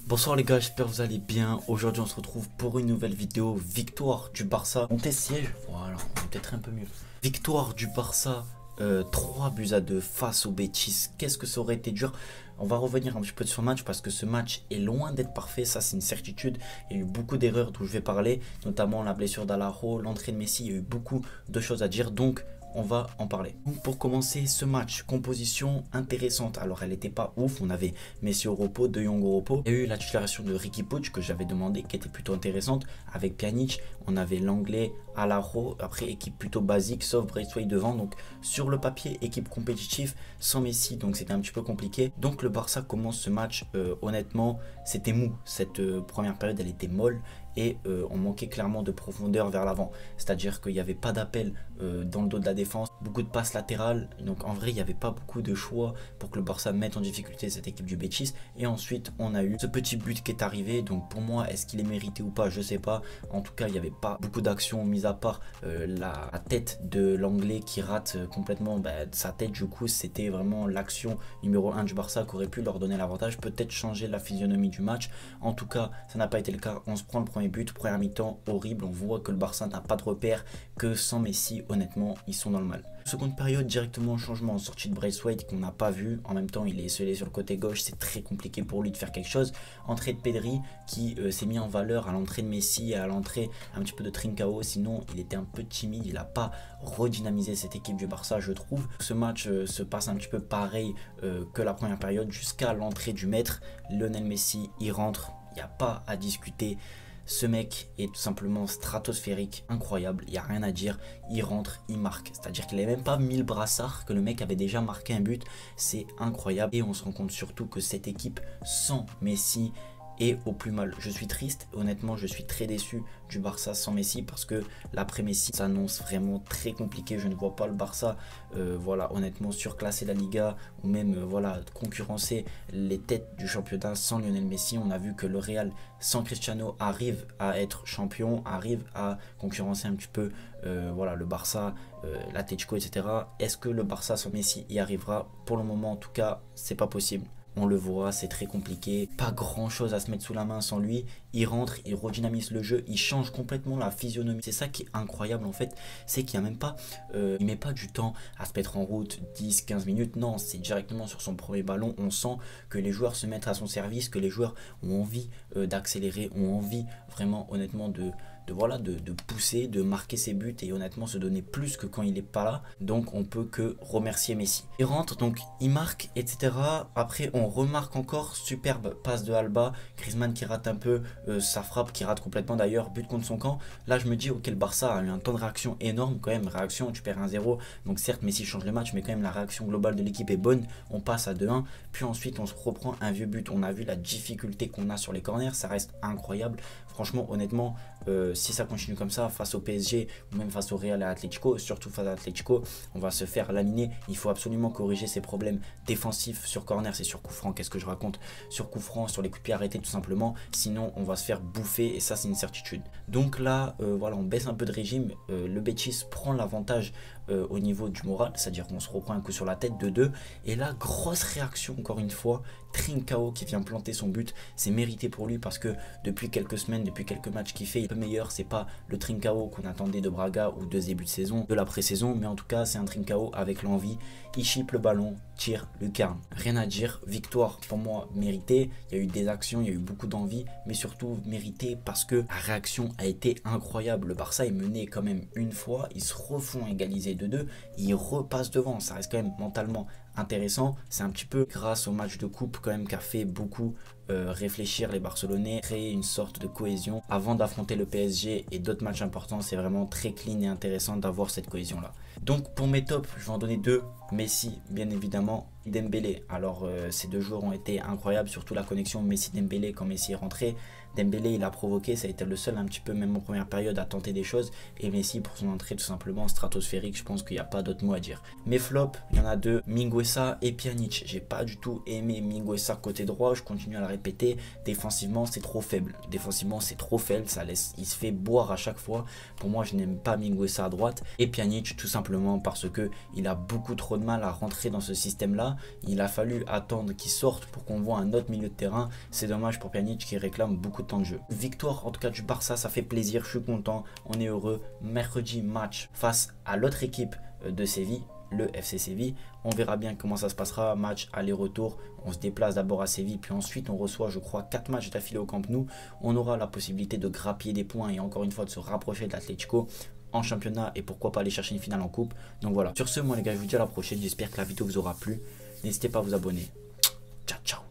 Bonsoir les gars, j'espère que vous allez bien. Aujourd'hui on se retrouve pour une nouvelle vidéo. Victoire du Barça. On teste siège. Voilà, on est peut-être un peu mieux. Victoire du Barça, 3 buts à 2 face au Betis. Qu'est-ce que ça aurait été dur. On va revenir un petit peu sur le match parce que ce match est loin d'être parfait, ça c'est une certitude. Il y a eu beaucoup d'erreurs dont je vais parler, notamment la blessure d'Alaro, l'entrée de Messi. Il y a eu beaucoup de choses à dire, donc on va en parler. Donc pour commencer ce match, composition intéressante. Alors elle n'était pas ouf, on avait Messi au repos, De Jong au repos. Il y a eu la titularisation de Riqui Puig que j'avais demandé, qui était plutôt intéressante. Avec Pjanic, on avait l'anglais Alaro, après équipe plutôt basique, sauf Braithwaite devant. Donc sur le papier, équipe compétitive, sans Messi, donc c'était un petit peu compliqué. Donc le Barça commence ce match, honnêtement, c'était mou. Cette première période, elle était molle. Et on manquait clairement de profondeur vers l'avant. C'est-à-dire qu'il n'y avait pas d'appel dans le dos de la défense, beaucoup de passes latérales. Donc en vrai, il n'y avait pas beaucoup de choix pour que le Barça mette en difficulté cette équipe du Betis. Et ensuite, on a eu ce petit but qui est arrivé. Donc pour moi, est-ce qu'il est mérité ou pas? Je sais pas. En tout cas, il n'y avait pas beaucoup d'actions, mis à part la tête de l'anglais qui rate complètement sa tête. Du coup, c'était vraiment l'action numéro 1 du Barça qui aurait pu leur donner l'avantage. Peut-être changer la physionomie du match. En tout cas, ça n'a pas été le cas. On se prend le premier but, première mi-temps horrible, on voit que le Barça n'a pas de repère, que sans Messi, honnêtement, ils sont dans le mal. Seconde période, directement changement en sortie de Braithwaite qu'on n'a pas vu, en même temps il est scellé sur le côté gauche, c'est très compliqué pour lui de faire quelque chose. Entrée de Pedri qui s'est mis en valeur à l'entrée de Messi et à l'entrée un petit peu de Trincao, sinon il était un peu timide, il n'a pas redynamisé cette équipe du Barça je trouve. Ce match se passe un petit peu pareil que la première période jusqu'à l'entrée du maître, Lionel Messi, il rentre. Il n'y a pas à discuter. Ce mec est tout simplement stratosphérique, incroyable, il n'y a rien à dire. Il rentre, il marque. C'est-à-dire qu'il n'avait même pas mis le brassard, que le mec avait déjà marqué un but. C'est incroyable. Et on se rend compte surtout que cette équipe sans Messi est au plus mal. Je suis triste, honnêtement je suis très déçu du Barça sans Messi parce que l'après Messi s'annonce vraiment très compliqué. Je ne vois pas le Barça voilà, honnêtement surclasser la Liga ou même voilà, concurrencer les têtes du championnat sans Lionel Messi. On a vu que le Real sans Cristiano arrive à être champion, arrive à concurrencer un petit peu voilà, le Barça, l'Atlético, etc. Est-ce que le Barça sans Messi y arrivera? Pour le moment en tout cas c'est pas possible. On le voit, c'est très compliqué. Pas grand chose à se mettre sous la main sans lui. Il rentre, il redynamise le jeu, il change complètement la physionomie. C'est ça qui est incroyable en fait. C'est qu'il n'y a même pas, il met pas du temps à se mettre en route, 10-15 minutes. Non, c'est directement sur son premier ballon. On sent que les joueurs se mettent à son service, que les joueurs ont envie d'accélérer, ont envie vraiment honnêtement de pousser, de marquer ses buts et honnêtement se donner plus que quand il n'est pas là. Donc on peut que remercier Messi. Il rentre, donc il marque, etc. Après on remarque encore, superbe passe de Alba, Griezmann qui rate un peu sa frappe, qui rate complètement d'ailleurs, but contre son camp. Là je me dis ok, le Barça a eu un temps de réaction énorme quand même, réaction, tu perds 1-0, donc certes Messi change le match mais quand même la réaction globale de l'équipe est bonne, on passe à 2-1, puis ensuite on se reprend un vieux but. On a vu la difficulté qu'on a sur les corners, ça reste incroyable. Franchement, honnêtement, si ça continue comme ça face au PSG ou même face au Real et à Atlético, surtout face à Atlético, on va se faire laminer. Il faut absolument corriger ces problèmes défensifs sur corner, c'est sur coup franc, qu'est-ce que je raconte, sur coup franc, sur les coups de pied arrêtés tout simplement, sinon on va se faire bouffer et ça c'est une certitude. Donc là, voilà, on baisse un peu de régime, le Betis prend l'avantage au niveau du moral, c'est-à-dire qu'on se reprend un coup sur la tête de 2 et là, grosse réaction encore une fois, Trincao qui vient planter son but, c'est mérité pour lui parce que depuis quelques semaines, depuis quelques matchs qu'il fait, il est un peu meilleur. C'est pas le Trincao qu'on attendait de Braga ou de début de saison, de la pré-saison, mais en tout cas c'est un Trincao avec l'envie. Il chipe le ballon, tire, lucarne. Rien à dire, victoire pour moi méritée. Il y a eu des actions, il y a eu beaucoup d'envie, mais surtout méritée parce que la réaction a été incroyable. Le Barça est mené quand même une fois, ils se refont égaliser de 2, ils repassent devant. Ça reste quand même mentalement intéressant. C'est un petit peu grâce au match de coupe quand même qu'a fait beaucoup réfléchir les Barcelonais, créer une sorte de cohésion avant d'affronter le PSG et d'autres matchs importants. C'est vraiment très clean et intéressant d'avoir cette cohésion là. Donc pour mes tops, je vais en donner 2. Messi bien évidemment, Dembélé. Alors ces deux joueurs ont été incroyables, surtout la connexion Messi-Dembélé quand Messi est rentré. Dembélé il a provoqué, ça a été le seul un petit peu même en première période à tenter des choses, et Messi pour son entrée tout simplement stratosphérique. Je pense qu'il n'y a pas d'autre mot à dire. Mes flops, il y en a 2, Mingueza et Pjanic. J'ai pas du tout aimé Mingueza côté droit, je continue à le répéter. Défensivement, c'est trop faible. Défensivement, c'est trop faible. Il se fait boire à chaque fois. Pour moi, je n'aime pas Mingueza à droite. Et Pjanic, tout simplement parce que il a beaucoup trop de mal à rentrer dans ce système-là. Il a fallu attendre qu'il sorte pour qu'on voit un autre milieu de terrain. C'est dommage pour Pjanic qui réclame beaucoup de temps de jeu. Victoire en tout cas du Barça, ça fait plaisir. Je suis content. On est heureux. Mercredi, match face à l'autre équipe de Séville, le FC Séville. On verra bien comment ça se passera, match aller-retour. On se déplace d'abord à Séville, puis ensuite on reçoit, je crois, 4 matchs d'affilée au Camp Nou. On aura la possibilité de grappiller des points et encore une fois de se rapprocher de l'Atlético en championnat et pourquoi pas aller chercher une finale en coupe. Donc voilà, sur ce, moi les gars, je vous dis à la prochaine. J'espère que la vidéo vous aura plu. N'hésitez pas à vous abonner. Ciao, ciao.